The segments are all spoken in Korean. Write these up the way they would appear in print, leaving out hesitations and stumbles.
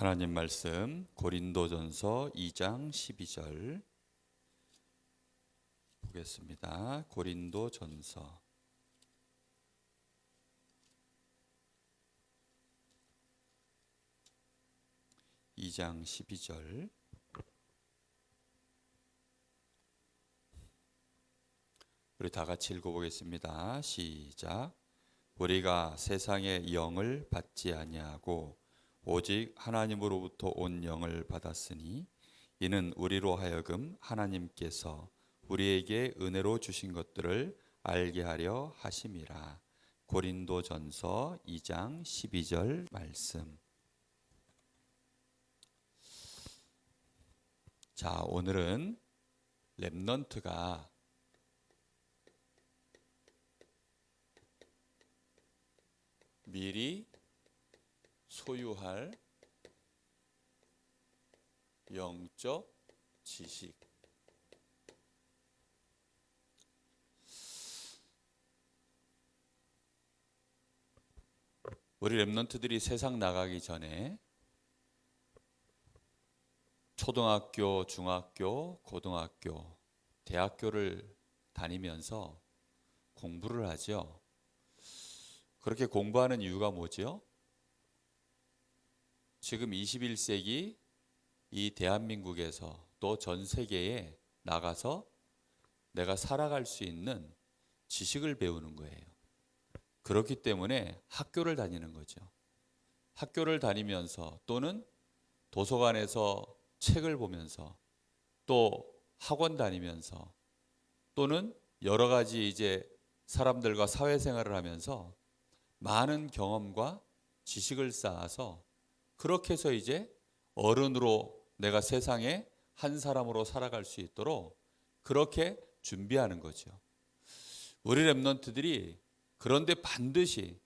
하나님 말씀 고린도전서 2장 12절 보겠습니다. 고린도전서 2장 12절 우리 다 같이 읽어보겠습니다. 시작. 우리가 세상의 영을 받지 아니하고 오직 하나님으로부터 온 영을 받았으니 이는 우리로 하여금 하나님께서 우리에게 은혜로 주신 것들을 알게 하려 하심이라. 고린도전서 2장 12절 말씀. 자, 오늘은 렘넌트가 미리 소유할 영적 지식. 우리 렘넌트들이 세상 나가기 전에 초등학교, 중학교, 고등학교, 대학교를 다니면서 공부를 하죠. 그렇게 공부하는 이유가 뭐죠? 지금 21세기 이 대한민국에서 또 전 세계에 나가서 내가 살아갈 수 있는 지식을 배우는 거예요. 그렇기 때문에 학교를 다니는 거죠. 학교를 다니면서 또는 도서관에서 책을 보면서 또 학원 다니면서 또는 여러 가지 이제 사람들과 사회생활을 하면서 많은 경험과 지식을 쌓아서 그렇게 해서 이제 어른으로 내가 세상에 한 사람으로 살아갈 수 있도록 그렇게 준비하는 거죠. 우리 렘넌트들이 그런데 반드시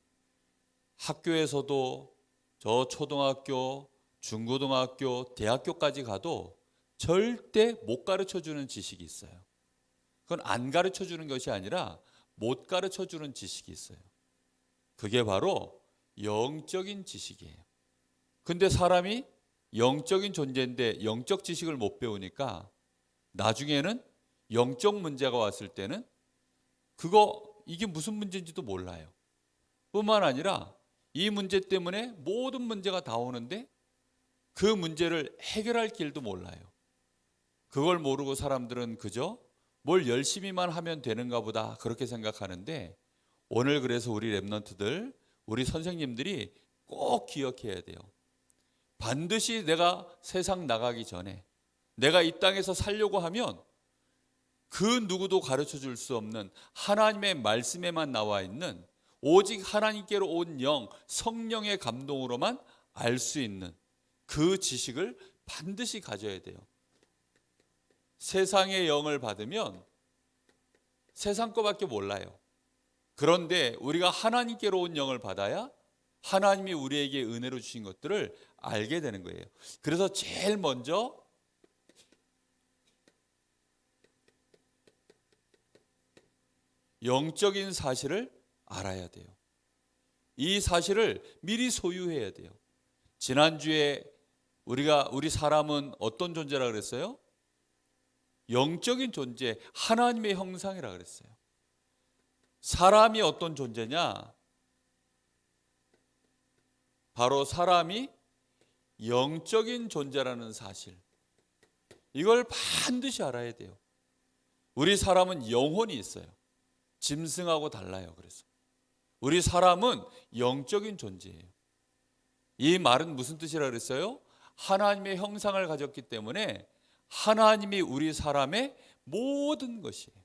학교에서도 저 초등학교, 중고등학교, 대학교까지 가도 절대 못 가르쳐 주는 지식이 있어요. 그건 안 가르쳐 주는 것이 아니라 못 가르쳐 주는 지식이 있어요. 그게 바로 영적인 지식이에요. 근데 사람이 영적인 존재인데 영적 지식을 못 배우니까 나중에는 영적 문제가 왔을 때는 이게 무슨 문제인지도 몰라요. 뿐만 아니라 이 문제 때문에 모든 문제가 다 오는데 그 문제를 해결할 길도 몰라요. 그걸 모르고 사람들은 그저 뭘 열심히만 하면 되는가 보다 그렇게 생각하는데 오늘 그래서 우리 렘넌트들, 우리 선생님들이 꼭 기억해야 돼요. 반드시 내가 세상 나가기 전에 내가 이 땅에서 살려고 하면 그 누구도 가르쳐 줄 수 없는 하나님의 말씀에만 나와 있는 오직 하나님께로 온 영, 성령의 감동으로만 알 수 있는 그 지식을 반드시 가져야 돼요. 세상의 영을 받으면 세상 거밖에 몰라요. 그런데 우리가 하나님께로 온 영을 받아야 하나님이 우리에게 은혜로 주신 것들을 알게 되는 거예요. 그래서 제일 먼저 영적인 사실을 알아야 돼요. 이 사실을 미리 소유해야 돼요. 지난주에 우리 사람은 어떤 존재라 그랬어요? 영적인 존재, 하나님의 형상이라 그랬어요. 사람이 어떤 존재냐? 바로 사람이 영적인 존재라는 사실. 이걸 반드시 알아야 돼요. 우리 사람은 영혼이 있어요. 짐승하고 달라요. 그래서 우리 사람은 영적인 존재예요. 이 말은 무슨 뜻이라 그랬어요? 하나님의 형상을 가졌기 때문에 하나님이 우리 사람의 모든 것이에요.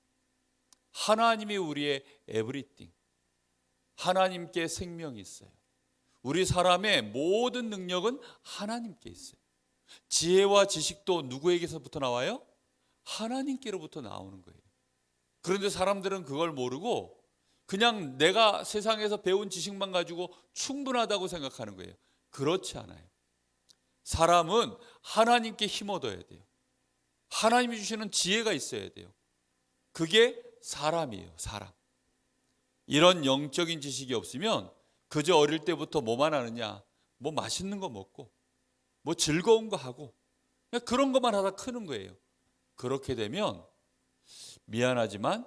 하나님이 우리의 에브리띵. 하나님께 생명이 있어요. 우리 사람의 모든 능력은 하나님께 있어요. 지혜와 지식도 누구에게서부터 나와요? 하나님께로부터 나오는 거예요. 그런데 사람들은 그걸 모르고 그냥 내가 세상에서 배운 지식만 가지고 충분하다고 생각하는 거예요. 그렇지 않아요. 사람은 하나님께 힘 얻어야 돼요. 하나님이 주시는 지혜가 있어야 돼요. 그게 사람이에요. 사람. 이런 영적인 지식이 없으면 그저 어릴 때부터 뭐만 하느냐? 뭐 맛있는 거 먹고 뭐 즐거운 거 하고 그냥 그런 것만 하다 크는 거예요. 그렇게 되면 미안하지만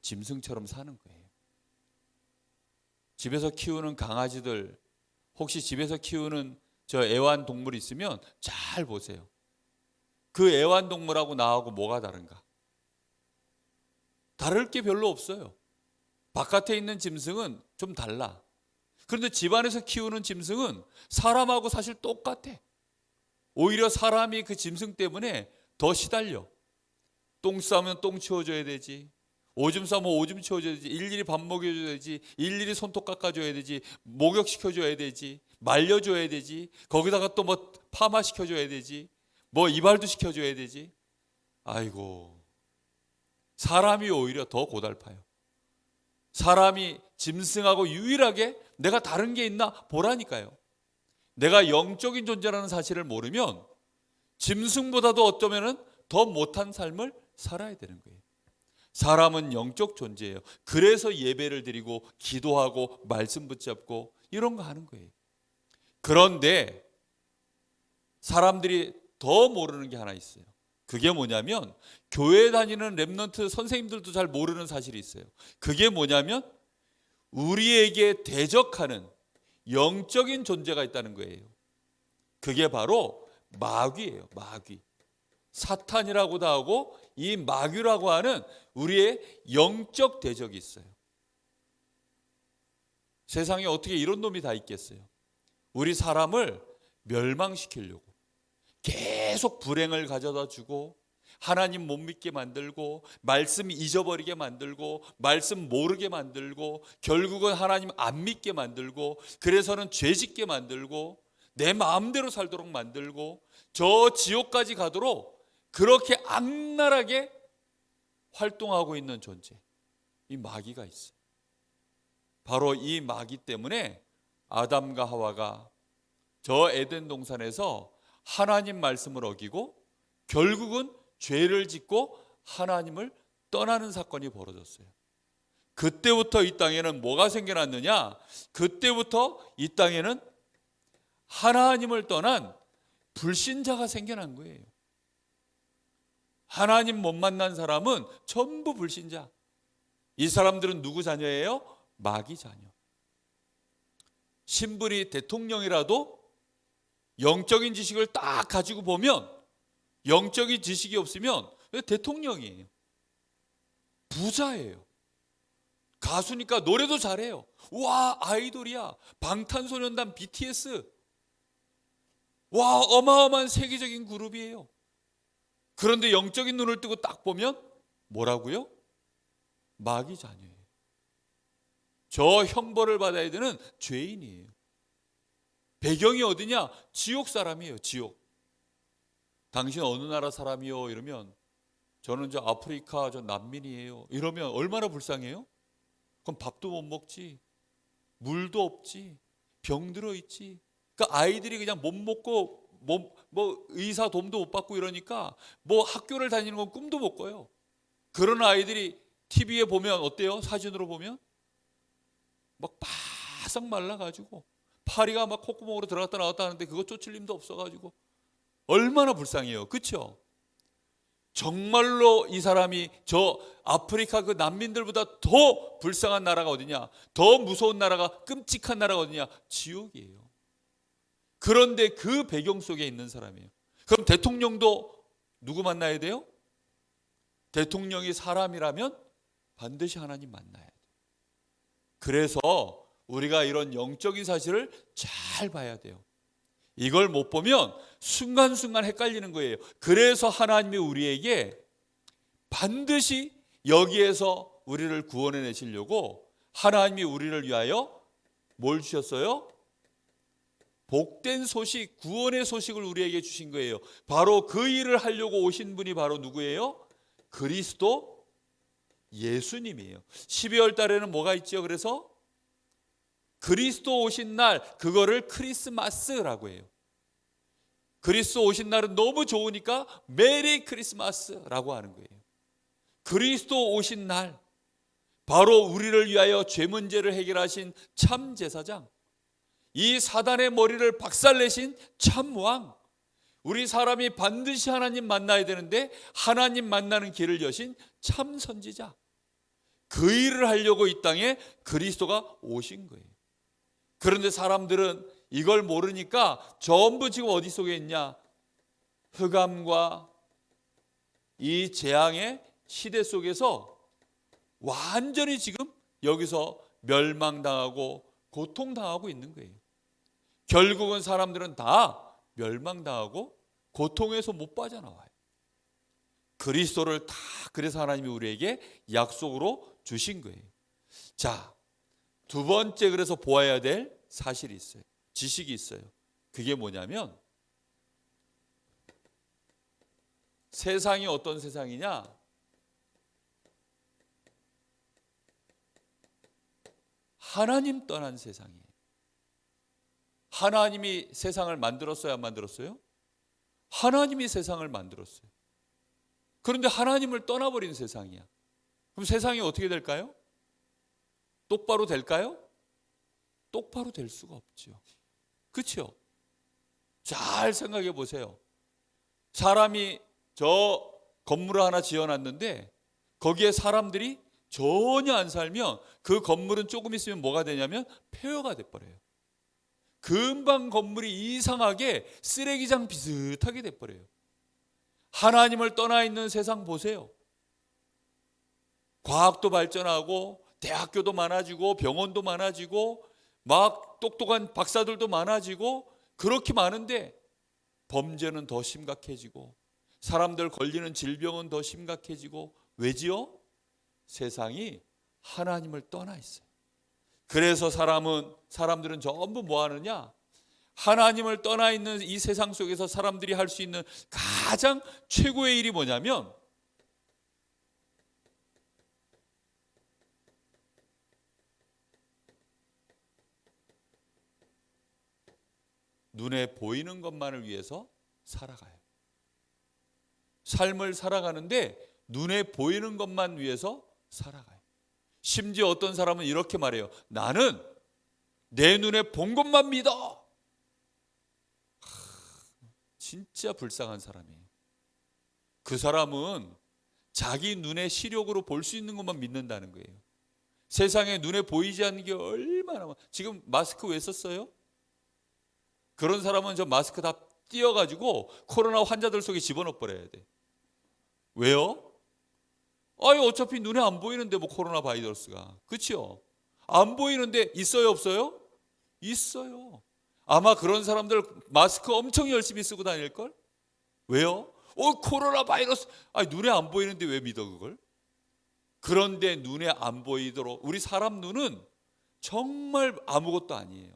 짐승처럼 사는 거예요. 집에서 키우는 강아지들, 혹시 집에서 키우는 저 애완동물 있으면 잘 보세요. 그 애완동물하고 나하고 뭐가 다른가? 다를 게 별로 없어요. 바깥에 있는 짐승은 좀 달라. 그런데 집안에서 키우는 짐승은 사람하고 사실 똑같아. 오히려 사람이 그 짐승 때문에 더 시달려. 똥 싸면 똥 치워줘야 되지. 오줌 싸면 오줌 치워줘야 되지. 일일이 밥 먹여줘야 되지. 일일이 손톱 깎아줘야 되지. 목욕시켜줘야 되지. 말려줘야 되지. 거기다가 또 뭐 파마시켜줘야 되지. 뭐 이발도 시켜줘야 되지. 아이고, 사람이 오히려 더 고달파요. 사람이 짐승하고 유일하게 내가 다른 게 있나 보라니까요. 내가 영적인 존재라는 사실을 모르면 짐승보다도 어쩌면은 더 못한 삶을 살아야 되는 거예요. 사람은 영적 존재예요. 그래서 예배를 드리고 기도하고 말씀 붙잡고 이런 거 하는 거예요. 그런데 사람들이 더 모르는 게 하나 있어요. 그게 뭐냐면 교회 다니는 렘넌트 선생님들도 잘 모르는 사실이 있어요. 그게 뭐냐면 우리에게 대적하는 영적인 존재가 있다는 거예요. 그게 바로 마귀예요. 마귀. 사탄이라고도 하고 이 마귀라고 하는 우리의 영적 대적이 있어요. 세상에 어떻게 이런 놈이 다 있겠어요? 우리 사람을 멸망시키려고 계속 불행을 가져다 주고 하나님 못 믿게 만들고 말씀 잊어버리게 만들고 말씀 모르게 만들고 결국은 하나님 안 믿게 만들고 그래서는 죄 짓게 만들고 내 마음대로 살도록 만들고 저 지옥까지 가도록 그렇게 악랄하게 활동하고 있는 존재, 이 마귀가 있어요. 바로 이 마귀 때문에 아담과 하와가 저 에덴 동산에서 하나님 말씀을 어기고 결국은 죄를 짓고 하나님을 떠나는 사건이 벌어졌어요. 그때부터 이 땅에는 뭐가 생겨났느냐? 그때부터 이 땅에는 하나님을 떠난 불신자가 생겨난 거예요. 하나님 못 만난 사람은 전부 불신자. 이 사람들은 누구 자녀예요? 마귀 자녀. 신분이 대통령이라도 영적인 지식을 딱 가지고 보면 영적인 지식이 없으면 대통령이에요. 부자예요. 가수니까 노래도 잘해요. 와, 아이돌이야. 방탄소년단 BTS. 와, 어마어마한 세계적인 그룹이에요. 그런데 영적인 눈을 뜨고 딱 보면 뭐라고요? 마귀 자녀예요. 저 형벌을 받아야 되는 죄인이에요. 배경이 어디냐? 지옥 사람이에요. 지옥. 당신 어느 나라 사람이요? 이러면 저는 저 아프리카 저 난민이에요. 이러면 얼마나 불쌍해요? 그럼 밥도 못 먹지, 물도 없지, 병들어 있지. 그러니까 아이들이 그냥 못 먹고 뭐 의사 도움도 못 받고 이러니까 뭐 학교를 다니는 건 꿈도 못 꿔요. 그런 아이들이 TV에 보면 어때요? 사진으로 보면 막 바싹 말라가지고 파리가 막 콧구멍으로 들어갔다 나왔다 하는데 그거 쫓을 힘도 없어가지고 얼마나 불쌍해요. 그렇죠? 정말로 이 사람이 저 아프리카 그 난민들보다 더 불쌍한 나라가 어디냐? 더 무서운 나라가, 끔찍한 나라가 어디냐? 지옥이에요. 그런데 그 배경 속에 있는 사람이에요. 그럼 대통령도 누구 만나야 돼요? 대통령이 사람이라면 반드시 하나님 만나야 돼요. 그래서 우리가 이런 영적인 사실을 잘 봐야 돼요. 이걸 못 보면 순간순간 헷갈리는 거예요. 그래서 하나님이 우리에게 반드시 여기에서 우리를 구원해 내시려고 하나님이 우리를 위하여 뭘 주셨어요? 복된 소식, 구원의 소식을 우리에게 주신 거예요. 바로 그 일을 하려고 오신 분이 바로 누구예요? 그리스도 예수님이에요. 12월 달에는 뭐가 있죠? 그래서 그리스도 오신 날, 그거를 크리스마스라고 해요. 그리스도 오신 날은 너무 좋으니까 메리 크리스마스라고 하는 거예요. 그리스도 오신 날, 바로 우리를 위하여 죄 문제를 해결하신 참 제사장, 이 사단의 머리를 박살내신 참왕, 우리 사람이 반드시 하나님 만나야 되는데 하나님 만나는 길을 여신 참 선지자, 그 일을 하려고 이 땅에 그리스도가 오신 거예요. 그런데 사람들은 이걸 모르니까 전부 지금 어디 속에 있냐? 흑암과 이 재앙의 시대 속에서 완전히 지금 여기서 멸망당하고 고통당하고 있는 거예요. 결국은 사람들은 다 멸망당하고 고통에서 못 빠져나와요. 그리스도를 다 그래서 하나님이 우리에게 약속으로 주신 거예요. 자, 두 번째 그래서 보아야 될 사실이 있어요. 지식이 있어요. 그게 뭐냐면 세상이 어떤 세상이냐? 하나님 떠난 세상이에요. 하나님이 세상을 만들었어요, 안 만들었어요? 하나님이 세상을 만들었어요. 그런데 하나님을 떠나버린 세상이야. 그럼 세상이 어떻게 될까요? 똑바로 될까요? 똑바로 될 수가 없죠. 그렇죠? 잘 생각해 보세요. 사람이 저 건물을 하나 지어놨는데 거기에 사람들이 전혀 안 살면 그 건물은 조금 있으면 뭐가 되냐면 폐허가 돼버려요. 금방 건물이 이상하게 쓰레기장 비슷하게 돼버려요. 하나님을 떠나 있는 세상 보세요. 과학도 발전하고 대학교도 많아지고 병원도 많아지고 막 똑똑한 박사들도 많아지고 그렇게 많은데 범죄는 더 심각해지고 사람들 걸리는 질병은 더 심각해지고 왜지요? 세상이 하나님을 떠나 있어요. 그래서 사람들은 전부 뭐 하느냐? 하나님을 떠나 있는 이 세상 속에서 사람들이 할 수 있는 가장 최고의 일이 뭐냐면 눈에 보이는 것만을 위해서 살아가요. 삶을 살아가는데 눈에 보이는 것만 위해서 살아가요. 심지어 어떤 사람은 이렇게 말해요. 나는 내 눈에 본 것만 믿어. 진짜 불쌍한 사람이에요. 그 사람은 자기 눈의 시력으로 볼 수 있는 것만 믿는다는 거예요. 세상에 눈에 보이지 않는 게 얼마나 지금 마스크 왜 썼어요? 그런 사람은 저 마스크 다 띄어가지고 코로나 환자들 속에 집어넣어 버려야 돼. 왜요? 아니 어차피 눈에 안 보이는데 뭐 코로나 바이러스가. 그렇죠? 안 보이는데 있어요 없어요? 있어요. 아마 그런 사람들 마스크 엄청 열심히 쓰고 다닐걸? 왜요? 코로나 바이러스. 아니 눈에 안 보이는데 왜 믿어 그걸? 그런데 눈에 안 보이도록 우리 사람 눈은 정말 아무것도 아니에요.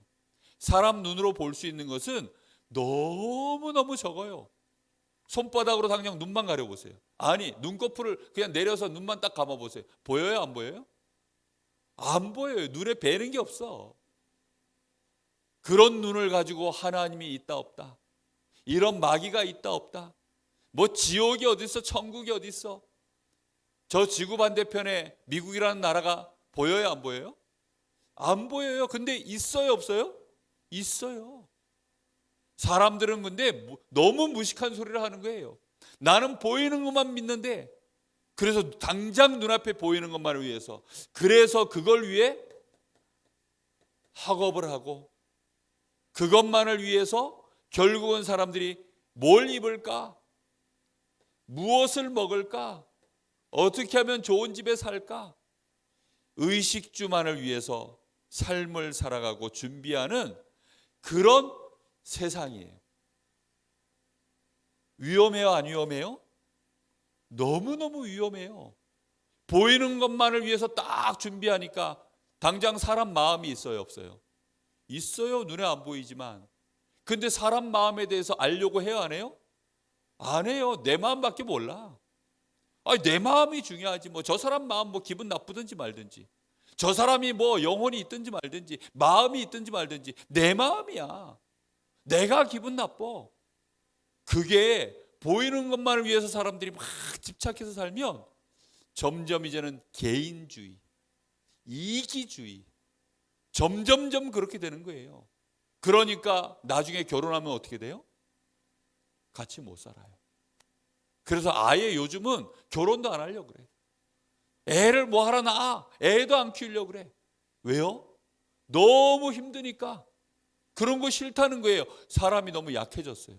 사람 눈으로 볼 수 있는 것은 너무너무 적어요. 손바닥으로 당장 눈만 가려보세요. 아니 눈꺼풀을 그냥 내려서 눈만 딱 감아보세요. 보여요 안 보여요? 안 보여요. 눈에 뵈는 게 없어. 그런 눈을 가지고 하나님이 있다 없다, 이런 마귀가 있다 없다, 뭐 지옥이 어디 있어 천국이 어디 있어, 저 지구 반대편에 미국이라는 나라가 보여요 안 보여요? 안 보여요. 근데 있어요 없어요? 있어요. 사람들은 근데 너무 무식한 소리를 하는 거예요. 나는 보이는 것만 믿는데, 그래서 당장 눈앞에 보이는 것만을 위해서, 그래서 그걸 위해 학업을 하고 그것만을 위해서 결국은 사람들이 뭘 입을까? 무엇을 먹을까? 어떻게 하면 좋은 집에 살까? 의식주만을 위해서 삶을 살아가고 준비하는 그런 세상이에요. 위험해요 안 위험해요? 너무너무 위험해요. 보이는 것만을 위해서 딱 준비하니까 당장 사람 마음이 있어요 없어요? 있어요. 눈에 안 보이지만. 근데 사람 마음에 대해서 알려고 해요 안 해요? 안 해요. 내 마음밖에 몰라. 아니 내 마음이 중요하지. 뭐 저 사람 마음 뭐 기분 나쁘든지 말든지, 저 사람이 뭐 영혼이 있든지 말든지, 마음이 있든지 말든지, 내 마음이야. 내가 기분 나빠. 그게 보이는 것만을 위해서 사람들이 막 집착해서 살면 점점 이제는 개인주의, 이기주의, 점점점 그렇게 되는 거예요. 그러니까 나중에 결혼하면 어떻게 돼요? 같이 못 살아요. 그래서 아예 요즘은 결혼도 안 하려고 그래. 애를 뭐 하러 낳아? 애도 안 키우려고 그래. 왜요? 너무 힘드니까. 그런 거 싫다는 거예요. 사람이 너무 약해졌어요.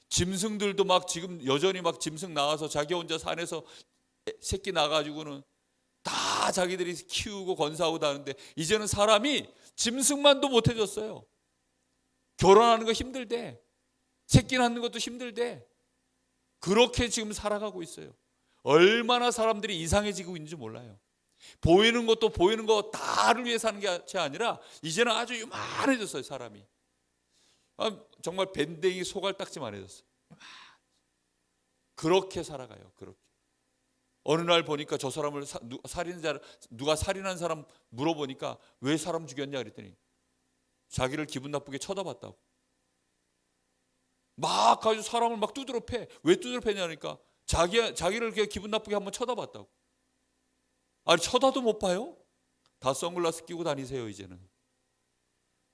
짐승들도 막 지금 여전히 막 짐승 나와서 자기 혼자 산에서 새끼 나가지고는 다 자기들이 키우고 건사하고 다는데, 이제는 사람이 짐승만도 못해졌어요. 결혼하는 거 힘들대. 새끼 낳는 것도 힘들대. 그렇게 지금 살아가고 있어요. 얼마나 사람들이 이상해지고 있는지 몰라요. 보이는 것도 보이는 거 다를 위해 사는 게 아니라 이제는 아주 요만해졌어요, 사람이. 정말 밴댕이 소갈딱지만 해졌어요. 그렇게 살아가요. 그렇게. 어느 날 보니까 저 사람을 누가 살인한 사람 물어보니까 왜 사람 죽였냐 그랬더니 자기를 기분 나쁘게 쳐다봤다고. 막 가지고 사람을 막 두드러 패. 왜 두드러 패냐니까 자기를 기분 나쁘게 한번 쳐다봤다고. 아니, 쳐다도 못 봐요? 다 선글라스 끼고 다니세요. 이제는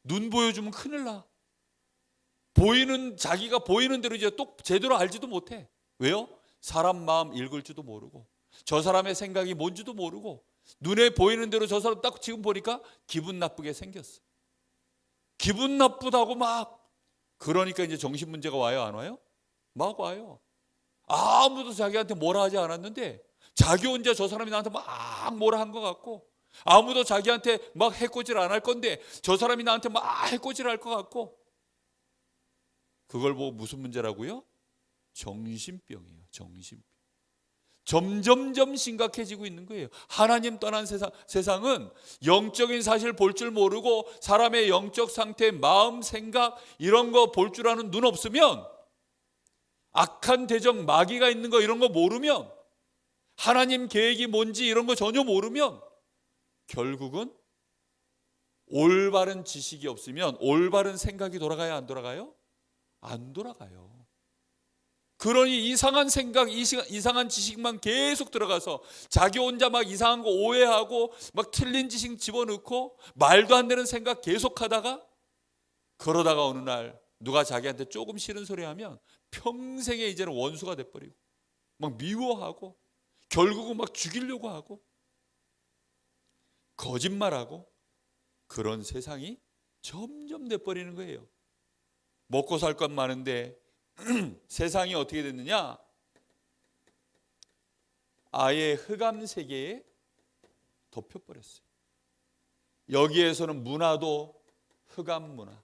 눈 보여주면 큰일 나. 자기가 보이는 대로 이제 또 제대로 알지도 못해. 왜요? 사람 마음 읽을 줄도 모르고, 저 사람의 생각이 뭔지도 모르고, 눈에 보이는 대로 저 사람 딱 지금 보니까 기분 나쁘게 생겼어. 기분 나쁘다고 막. 그러니까 이제 정신 문제가 와요, 안 와요? 막 와요. 아무도 자기한테 뭐라 하지 않았는데 자기 혼자 저 사람이 나한테 막 뭐라 한 것 같고, 아무도 자기한테 막 해코지를 안 할 건데 저 사람이 나한테 막 해코지를 할 것 같고. 그걸 보고 무슨 문제라고요? 정신병이에요. 정신병. 점점점 심각해지고 있는 거예요. 하나님 떠난 세상은 영적인 사실 볼 줄 모르고, 사람의 영적 상태, 마음, 생각 이런 거 볼 줄 아는 눈 없으면, 악한 대적, 마귀가 있는 거 이런 거 모르면, 하나님 계획이 뭔지 이런 거 전혀 모르면 결국은 올바른 지식이 없으면 올바른 생각이 돌아가요, 안 돌아가요? 안 돌아가요. 그러니 이상한 생각, 이상한 지식만 계속 들어가서 자기 혼자 막 이상한 거 오해하고 막 틀린 지식 집어넣고 말도 안 되는 생각 계속하다가, 그러다가 어느 날 누가 자기한테 조금 싫은 소리 하면 평생에 이제는 원수가 돼버리고 막 미워하고 결국은 막 죽이려고 하고 거짓말하고, 그런 세상이 점점 돼버리는 거예요. 먹고 살 것 많은데 세상이 어떻게 됐느냐? 아예 흑암 세계에 덮여버렸어요. 여기에서는 문화도 흑암 문화.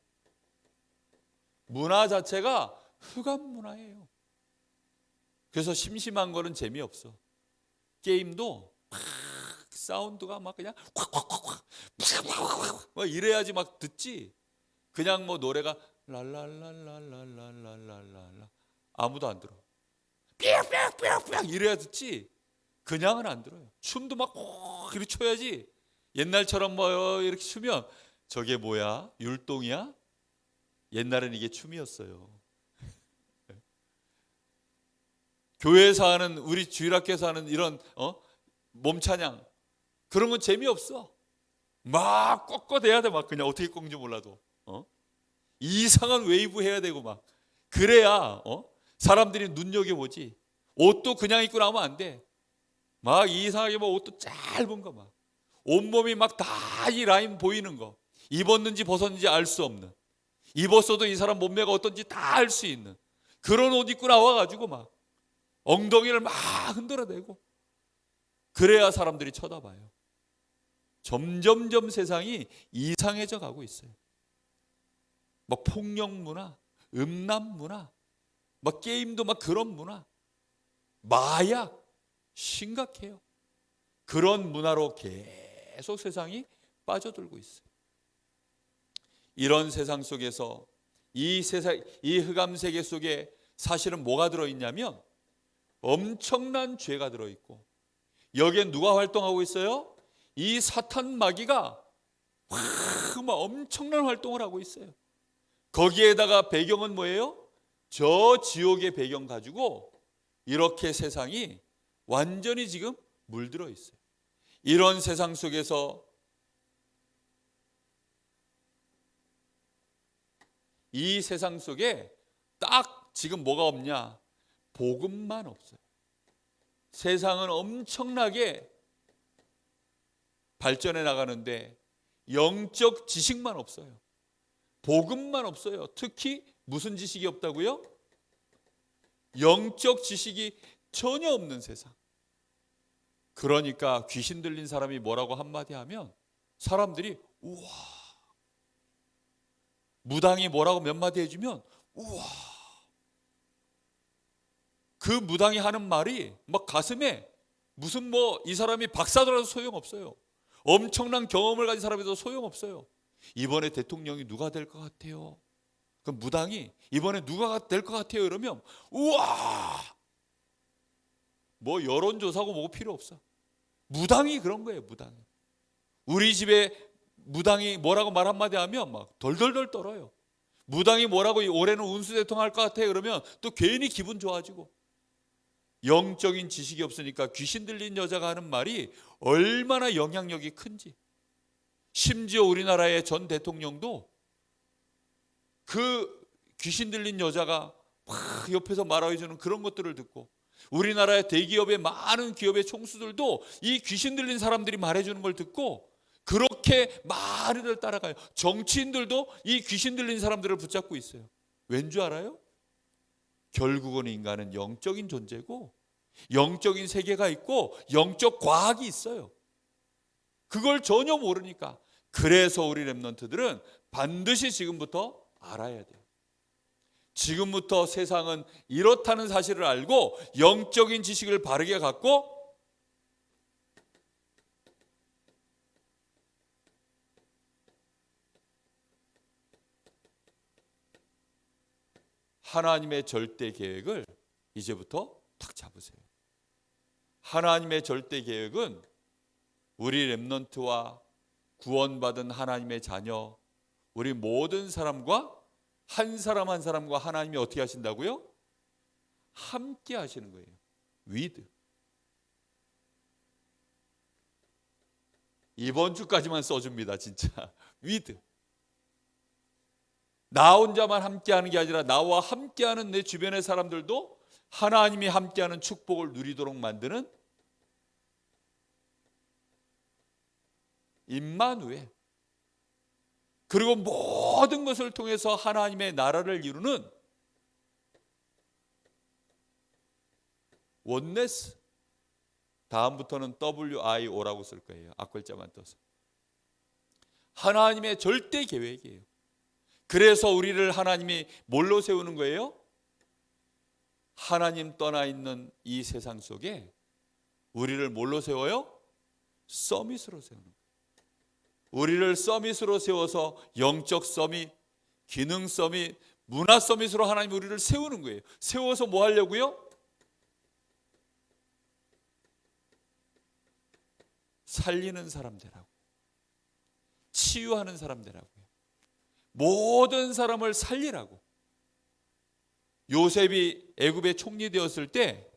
문화 자체가 흑암 문화예요. 그래서 심심한 거는 재미없어. 게임도 막 사운드가 막 그냥 콱콱콱콱 막 이래야지 막 듣지. 그냥 뭐 노래가 랄랄랄랄랄랄랄랄라 아무도 안 들어. 삐약삐약삐약삐약 이래야 듣지. 그냥은 안 들어요. 춤도 막 이렇게 춰야지. 옛날처럼 뭐 이렇게 추면 저게 뭐야? 율동이야? 옛날엔 이게 춤이었어요. 교회에서 하는, 우리 주일학교에서 하는 이런 몸찬양, 그런 건 재미없어. 막 꺾어대야 돼. 막 그냥 어떻게 꺾는지 몰라도 이상한 웨이브 해야 되고 막 그래야 사람들이 눈여겨보지. 옷도 그냥 입고 나오면 안 돼. 막 이상하게 뭐 옷도 짧은 거 막 온몸이 막 다 이 라인 보이는 거, 입었는지 벗었는지 알 수 없는, 입었어도 이 사람 몸매가 어떤지 다 알 수 있는 그런 옷 입고 나와가지고 막 엉덩이를 막 흔들어대고, 그래야 사람들이 쳐다봐요. 점점점 세상이 이상해져 가고 있어요. 막 폭력 문화, 음란 문화, 막 게임도 막 그런 문화, 마약, 심각해요. 그런 문화로 계속 세상이 빠져들고 있어요. 이런 세상 속에서 이 흑암 세계 속에 사실은 뭐가 들어있냐면 엄청난 죄가 들어있고, 여기에 누가 활동하고 있어요? 이 사탄 마귀가 막 엄청난 활동을 하고 있어요. 거기에다가 배경은 뭐예요? 저 지옥의 배경 가지고 이렇게 세상이 완전히 지금 물들어 있어요. 이런 세상 속에서 이 세상 속에 딱 지금 뭐가 없냐? 복음만 없어요. 세상은 엄청나게 발전해 나가는데 영적 지식만 없어요. 복음만 없어요. 특히 무슨 지식이 없다고요? 영적 지식이 전혀 없는 세상. 그러니까 귀신 들린 사람이 뭐라고 한마디 하면 사람들이 우와, 무당이 뭐라고 몇 마디 해주면 우와, 그 무당이 하는 말이 막 가슴에 무슨 뭐 이 사람이 박사더라도 소용없어요. 엄청난 경험을 가진 사람이라도 소용없어요. 이번에 대통령이 누가 될 것 같아요? 그럼 무당이 이번에 누가 될 것 같아요? 이러면 우와, 뭐 여론조사고 뭐고 필요 없어. 무당이 그런 거예요. 무당이. 우리 집에 무당이 뭐라고 말 한마디 하면 막 덜덜덜 떨어요. 무당이 뭐라고 올해는 운수 대통령 할 것 같아 그러면 또 괜히 기분 좋아지고. 영적인 지식이 없으니까 귀신 들린 여자가 하는 말이 얼마나 영향력이 큰지. 심지어 우리나라의 전 대통령도 그 귀신 들린 여자가 막 옆에서 말해주는 그런 것들을 듣고, 우리나라의 대기업의 많은 기업의 총수들도 이 귀신 들린 사람들이 말해주는 걸 듣고 그렇게 많이들 따라가요. 정치인들도 이 귀신 들린 사람들을 붙잡고 있어요. 왠 줄 알아요? 결국은 인간은 영적인 존재고 영적인 세계가 있고 영적 과학이 있어요. 그걸 전혀 모르니까. 그래서 우리 렘넌트들은 반드시 지금부터 알아야 돼요. 지금부터 세상은 이렇다는 사실을 알고 영적인 지식을 바르게 갖고 하나님의 절대 계획을 이제부터 탁 잡으세요. 하나님의 절대 계획은 우리 렘넌트와 구원받은 하나님의 자녀, 우리 모든 사람과 한 사람 한 사람과 하나님이 어떻게 하신다고요? 함께 하시는 거예요. with. 이번 주까지만 써줍니다. 진짜. with. 나 혼자만 함께하는 게 아니라 나와 함께하는 내 주변의 사람들도 하나님이 함께하는 축복을 누리도록 만드는 임마누엘. 그리고 모든 것을 통해서 하나님의 나라를 이루는 원네스. 다음부터는 WIO라고 쓸 거예요. 앞글자만 떠서. 하나님의 절대 계획이에요. 그래서 우리를 하나님이 뭘로 세우는 거예요? 하나님 떠나 있는 이 세상 속에 우리를 뭘로 세워요? 서밋으로 세우는 거예요. 우리를 서밋으로 세워서 영적 서밋, 기능 서밋, 문화 서밋으로 하나님 우리를 세우는 거예요. 세워서 뭐 하려고요? 살리는 사람 되라고, 치유하는 사람 되라고요. 모든 사람을 살리라고. 요셉이 애굽의 총리 되었을 때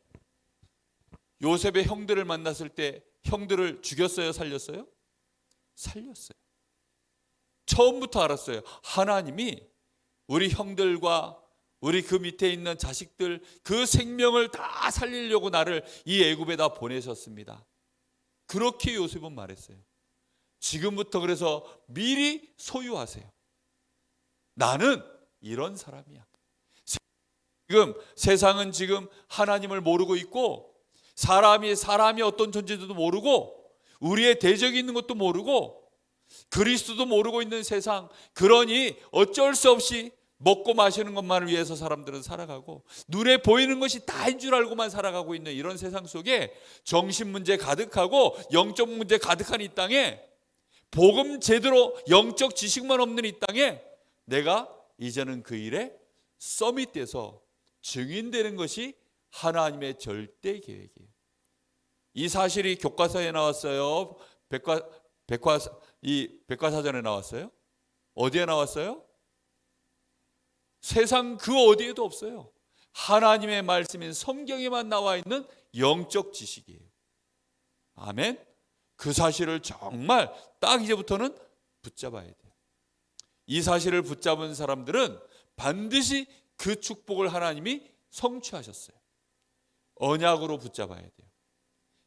요셉의 형들을 만났을 때 형들을 죽였어요? 살렸어요? 살렸어요. 처음부터 알았어요. 하나님이 우리 형들과 우리 그 밑에 있는 자식들 그 생명을 다 살리려고 나를 이 애굽에다 보내셨습니다. 그렇게 요셉은 말했어요. 지금부터 그래서 미리 소유하세요. 나는 이런 사람이야. 세상은 지금 하나님을 모르고 있고 사람이 어떤 존재인지도 모르고 우리의 대적이 있는 것도 모르고 그리스도도 모르고 있는 세상. 그러니 어쩔 수 없이 먹고 마시는 것만을 위해서 사람들은 살아가고 눈에 보이는 것이 다인 줄 알고만 살아가고 있는 이런 세상 속에 정신 문제 가득하고 영적 문제 가득한 이 땅에 복음 제대로 영적 지식만 없는 이 땅에 내가 이제는 그 일에 서밋돼서 증인되는 것이 하나님의 절대 계획이에요. 이 사실이 교과서에 나왔어요. 백과사전에 나왔어요. 어디에 나왔어요? 세상 그 어디에도 없어요. 하나님의 말씀인 성경에만 나와 있는 영적 지식이에요. 아멘. 그 사실을 정말 딱 이제부터는 붙잡아야 돼요. 이 사실을 붙잡은 사람들은 반드시 그 축복을 하나님이 성취하셨어요. 언약으로 붙잡아야 돼요.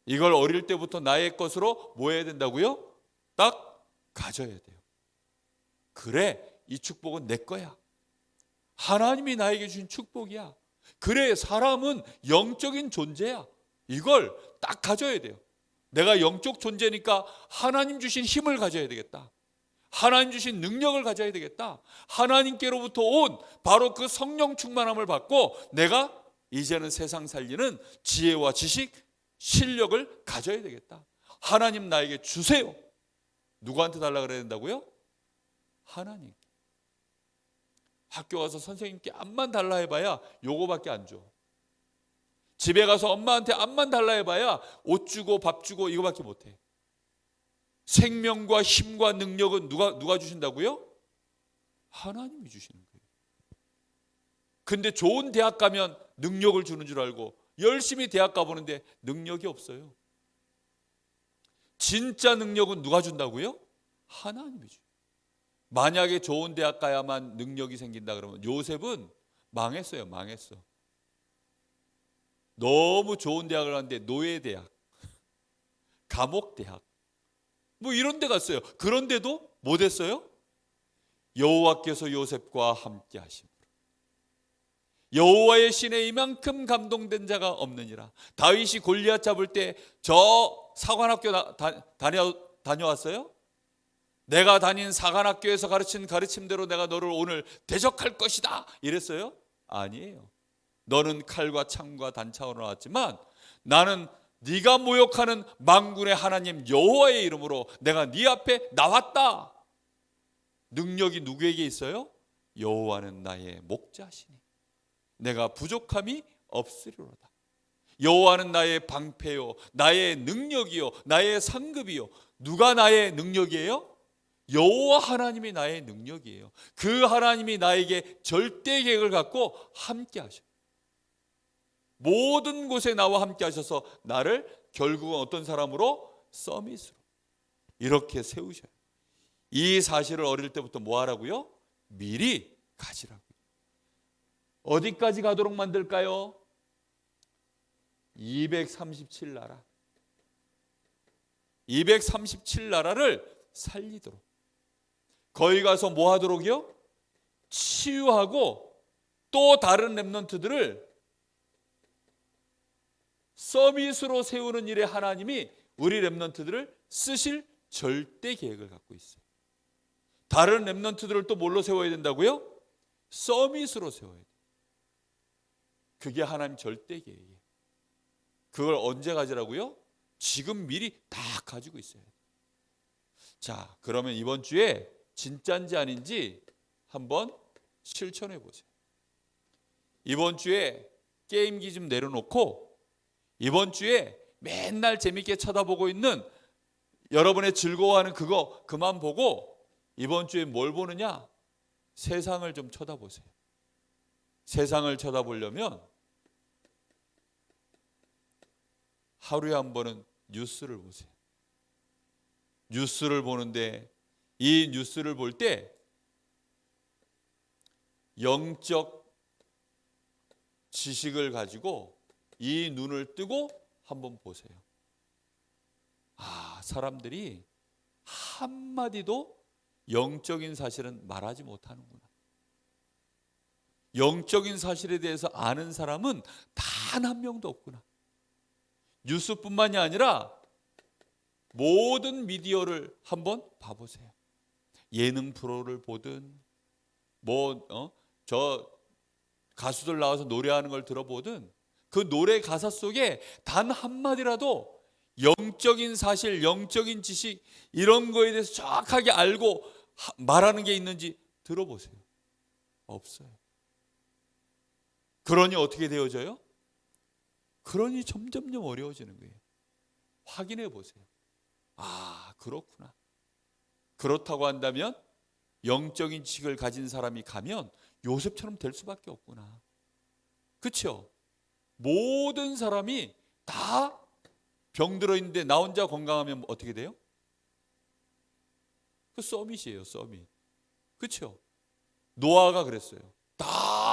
이걸 어릴 때부터 나의 것으로 뭐 해야 된다고요? 딱 가져야 돼요. 그래, 이 축복은 내 거야. 하나님이 나에게 주신 축복이야. 그래, 사람은 영적인 존재야. 이걸 딱 가져야 돼요. 내가 영적 존재니까 하나님 주신 힘을 가져야 되겠다. 하나님 주신 능력을 가져야 되겠다. 하나님께로부터 온 바로 그 성령 충만함을 받고 내가 이제는 세상 살리는 지혜와 지식, 실력을 가져야 되겠다. 하나님 나에게 주세요. 누구한테 달라 그래야 된다고요? 하나님. 학교 가서 선생님께 암만 달라 해봐야 요거밖에 안 줘. 집에 가서 엄마한테 암만 달라 해봐야 옷 주고 밥 주고 이거밖에 못해. 생명과 힘과 능력은 누가 주신다고요? 하나님이 주시는 거예요. 근데 좋은 대학 가면 능력을 주는 줄 알고 열심히 대학 가보는데 능력이 없어요. 진짜 능력은 누가 준다고요? 하나님이 줘요. 만약에 좋은 대학 가야만 능력이 생긴다 그러면 요셉은 망했어요. 망했어. 너무 좋은 대학을 갔는데 노예대학, 감옥대학 뭐 이런 데 갔어요. 그런데도 뭐 됐어요? 여호와께서 요셉과 함께 하심으로 여호와의 신에 이만큼 감동된 자가 없느니라. 다윗이 골리앗 잡을 때 저 사관학교 다녀왔어요? 내가 다닌 사관학교에서 가르친 가르침대로 내가 너를 오늘 대적할 것이다 이랬어요? 아니에요. 너는 칼과 창과 단창으로 나왔지만 나는 네가 모욕하는 만군의 하나님 여호와의 이름으로 내가 네 앞에 나왔다. 능력이 누구에게 있어요? 여호와는 나의 목자시니 내가 부족함이 없으리로다. 여호와는 나의 방패요 나의 능력이요 나의 상급이요. 누가 나의 능력이에요? 여호와 하나님이 나의 능력이에요. 그 하나님이 나에게 절대 계획을 갖고 함께 하셔요. 모든 곳에 나와 함께 하셔서 나를 결국은 어떤 사람으로? 서밋으로 이렇게 세우셔요. 이 사실을 어릴 때부터 뭐 하라고요? 미리 가지라고요. 어디까지 가도록 만들까요? 237나라 237나라를 살리도록. 거기 가서 뭐 하도록이요? 치유하고 또 다른 렘넌트들을 서밋으로 세우는 일에 하나님이 우리 렘넌트들을 쓰실 절대 계획을 갖고 있어요. 다른 렘넌트들을 또 뭘로 세워야 된다고요? 서밋으로 세워야 돼요. 그게 하나님 절대 계획이에요. 그걸 언제 가지라고요? 지금 미리 다 가지고 있어야 돼요. 자, 그러면 이번 주에 진짜인지 아닌지 한번 실천해 보세요. 이번 주에 게임기 좀 내려놓고 이번 주에 맨날 재밌게 쳐다보고 있는 여러분의 즐거워하는 그거 그만 보고 이번 주에 뭘 보느냐? 세상을 좀 쳐다보세요. 세상을 쳐다보려면 하루에 한 번은 뉴스를 보세요. 뉴스를 보는데 이 뉴스를 볼 때 영적 지식을 가지고 이 눈을 뜨고 한번 보세요. 아, 사람들이 한마디도 영적인 사실은 말하지 못하는구나. 영적인 사실에 대해서 아는 사람은 단 한 명도 없구나. 뉴스뿐만이 아니라 모든 미디어를 한번 봐보세요. 예능 프로를 보든 저 가수들 나와서 노래하는 걸 들어보든 그 노래 가사 속에 단 한마디라도 영적인 사실, 영적인 지식 이런 거에 대해서 정확하게 알고 말하는 게 있는지 들어보세요. 없어요. 그러니 어떻게 되어져요? 그러니 점점점 어려워지는 거예요. 확인해 보세요. 아, 그렇구나. 그렇다고 한다면 영적인 지식을 가진 사람이 가면 요셉처럼 될 수밖에 없구나. 그렇죠? 모든 사람이 다 병들어 있는데 나 혼자 건강하면 어떻게 돼요? 그 서밋이에요, 서밋. 그렇죠? 노아가 그랬어요.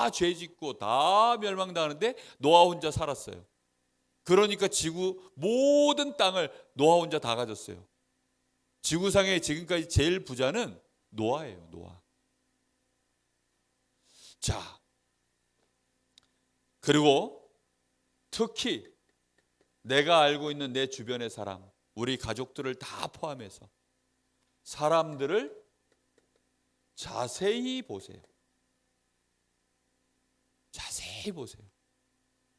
다 죄짓고 다 멸망당하는데 노아 혼자 살았어요. 그러니까 지구 모든 땅을 노아 혼자 다 가졌어요. 지구상에 지금까지 제일 부자는 노아예요. 노아. 자, 그리고 특히 내가 알고 있는 내 주변의 사람, 우리 가족들을 다 포함해서 사람들을 자세히 보세요. 자세히 보세요.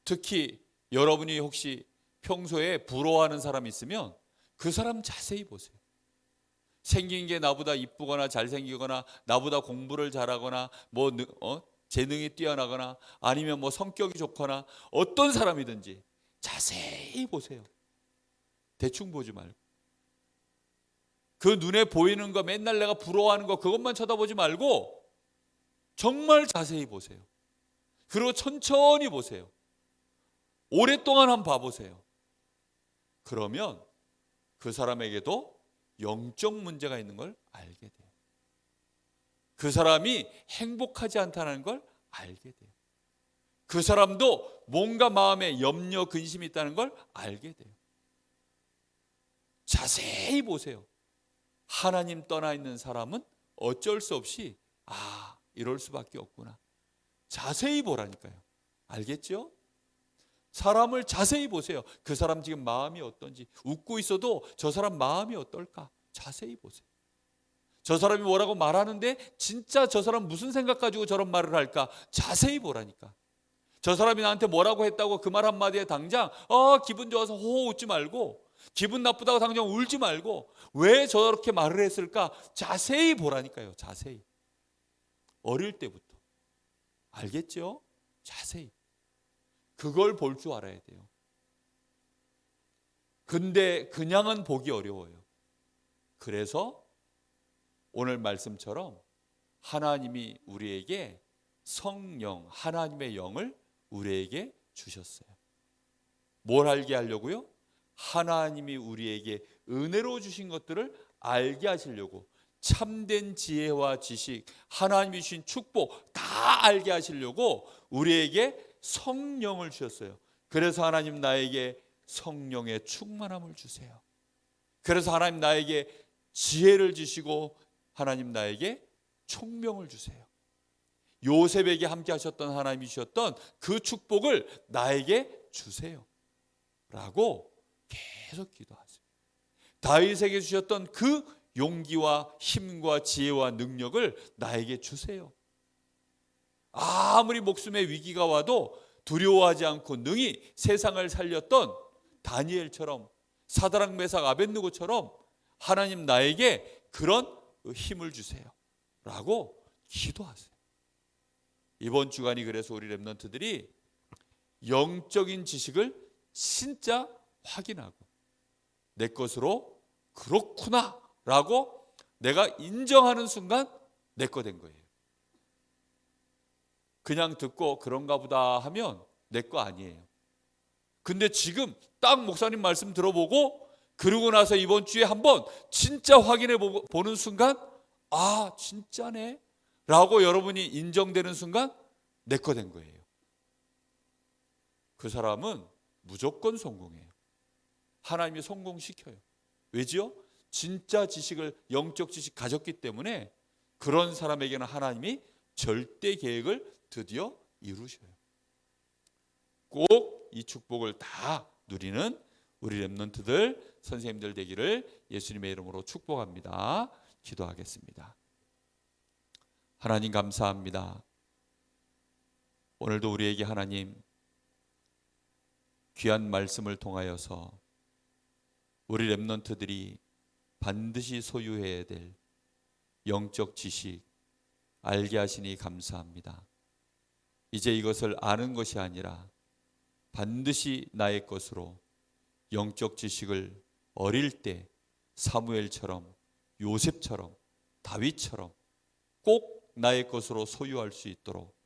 특히 여러분이 혹시 평소에 부러워하는 사람 있으면 그 사람 자세히 보세요. 생긴 게 나보다 이쁘거나 잘생기거나 나보다 공부를 잘하거나 재능이 뛰어나거나 아니면 성격이 좋거나 어떤 사람이든지 자세히 보세요. 대충 보지 말고. 그 눈에 보이는 거, 맨날 내가 부러워하는 거 그것만 쳐다보지 말고 정말 자세히 보세요. 그리고 천천히 보세요. 오랫동안 한번 봐보세요. 그러면 그 사람에게도 영적 문제가 있는 걸 알게 돼요. 그 사람이 행복하지 않다는 걸 알게 돼요. 그 사람도 뭔가 마음에 염려, 근심이 있다는 걸 알게 돼요. 자세히 보세요. 하나님 떠나 있는 사람은 어쩔 수 없이 이럴 수밖에 없구나. 자세히 보라니까요. 알겠죠? 사람을 자세히 보세요. 그 사람 지금 마음이 어떤지. 웃고 있어도 저 사람 마음이 어떨까? 자세히 보세요. 저 사람이 뭐라고 말하는데 진짜 저 사람 무슨 생각 가지고 저런 말을 할까? 자세히 보라니까. 저 사람이 나한테 뭐라고 했다고 그 말 한마디에 당장 기분 좋아서 호호 웃지 말고, 기분 나쁘다고 당장 울지 말고, 왜 저렇게 말을 했을까? 자세히 보라니까요. 자세히. 어릴 때부터. 알겠죠? 자세히. 그걸 볼 줄 알아야 돼요. 근데 그냥은 보기 어려워요. 그래서 오늘 말씀처럼 하나님이 우리에게 성령, 하나님의 영을 우리에게 주셨어요. 뭘 알게 하려고요? 하나님이 우리에게 은혜로 주신 것들을 알게 하시려고, 참된 지혜와 지식, 하나님이 주신 축복 다 알게 하시려고 우리에게 성령을 주셨어요. 그래서 하나님 나에게 성령의 충만함을 주세요. 그래서 하나님 나에게 지혜를 주시고 하나님 나에게 총명을 주세요. 요셉에게 함께 하셨던 하나님이 주셨던 그 축복을 나에게 주세요 라고 계속 기도하세요. 다윗에게 주셨던 그 용기와 힘과 지혜와 능력을 나에게 주세요. 아무리 목숨의 위기가 와도 두려워하지 않고 능히 세상을 살렸던 다니엘처럼, 사드락 메삭 아벳느고처럼 하나님 나에게 그런 힘을 주세요 라고 기도하세요. 이번 주간이 그래서 우리 렘넌트들이 영적인 지식을 진짜 확인하고 내 것으로 그렇구나 라고 내가 인정하는 순간 내 거 된 거예요. 그냥 듣고 그런가 보다 하면 내 거 아니에요. 근데 지금 딱 목사님 말씀 들어보고 그러고 나서 이번 주에 한번 진짜 확인해 보는 순간 진짜네 라고 여러분이 인정되는 순간 내 거 된 거예요. 그 사람은 무조건 성공해요. 하나님이 성공시켜요. 왜지요? 진짜 지식을, 영적 지식 가졌기 때문에 그런 사람에게는 하나님이 절대 계획을 드디어 이루셔요. 꼭 이 축복을 다 누리는 우리 렘넌트들, 선생님들 되기를 예수님의 이름으로 축복합니다. 기도하겠습니다. 하나님 감사합니다. 오늘도 우리에게 하나님 귀한 말씀을 통하여서 우리 렘넌트들이 반드시 소유해야 될 영적 지식 알게 하시니 감사합니다. 이제 이것을 아는 것이 아니라 반드시 나의 것으로 영적 지식을 어릴 때 사무엘처럼, 요셉처럼, 다윗처럼 꼭 나의 것으로 소유할 수 있도록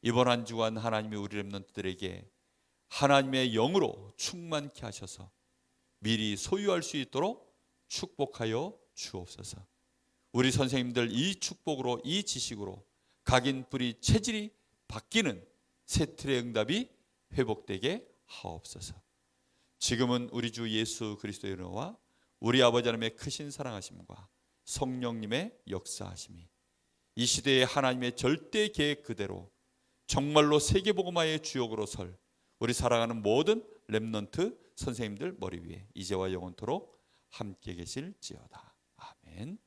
이번 한 주간 하나님이 우리 렘넌트들에게 하나님의 영으로 충만케 하셔서 미리 소유할 수 있도록 축복하여 주옵소서. 우리 선생님들 이 축복으로, 이 지식으로 각인 뿌리 체질이 바뀌는 새 틀의 응답이 회복되게 하옵소서. 지금은 우리 주 예수 그리스도의 은혜와 우리 아버지 하나님의 크신 사랑하심과 성령님의 역사하심이 이 시대의 하나님의 절대 계획 그대로 정말로 세계복음화의 주역으로 설 우리 사랑하는 모든 렘넌트 선생님들 머리 위에 이제와 영원토록 함께 계실지어다. 아멘.